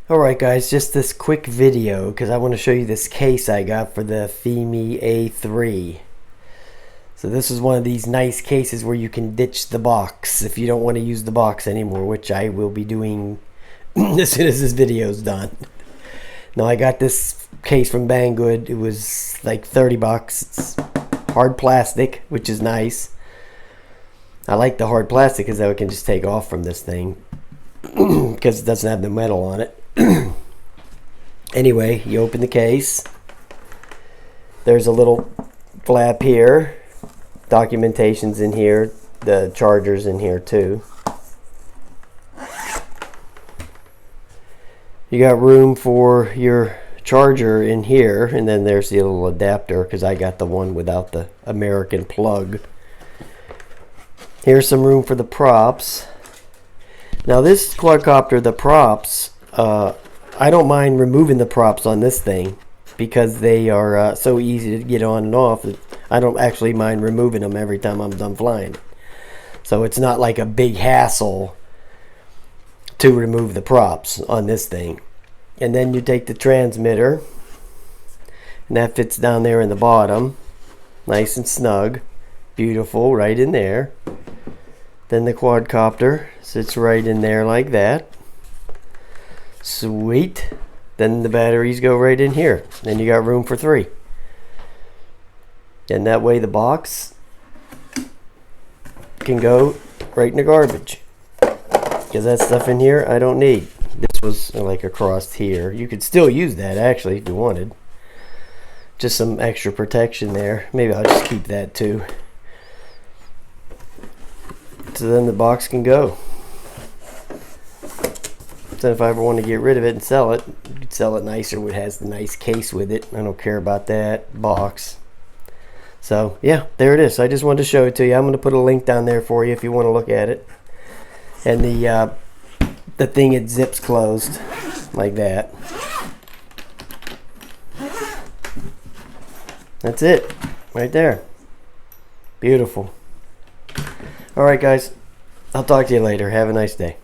Alright guys, just this quick video because I want to show you this case I got for the FIMI A3. So this is one of these nice cases where you can ditch the box if you don't want to use the box anymore, which I will be doing as soon as this video is done. Now I got this case from Banggood. It was like 30 bucks. It's hard plastic, which is nice. I like the hard plastic because I can just take off from this thing because it doesn't have the metal on it. Anyway, you open the case. There's a little flap here. Documentation's in here. The charger's in here too. You got room for your charger in here, and then there's the little adapter because I got the one without the American plug. Here's some room for the props. Now this quadcopter, the props, I don't mind removing the props on this thing because they are so easy to get on and off that I don't actually mind removing them every time I'm done flying. So it's not like a big hassle to remove the props on this thing. And then you take the transmitter, and that fits down there in the bottom, nice and snug, beautiful, right in there. Then the quadcopter sits right in there like that. Sweet. Then the batteries go right in here. Then you got room for 3. And that way the box can go right in the garbage. Because that stuff in here I don't need. This was like across here. You could still use that actually if you wanted. Just some extra protection there. Maybe I'll just keep that too. So then the box can go. So if I ever want to get rid of it and sell it, you could sell it nicer. It has the nice case with it. I don't care about that box. So yeah, there it is. I just wanted to show it to you. I'm going to put a link down there for you if you want to look at it. And the thing, it zips closed like that. That's it right there. Beautiful. Alright guys, I'll talk to you later. Have a nice day.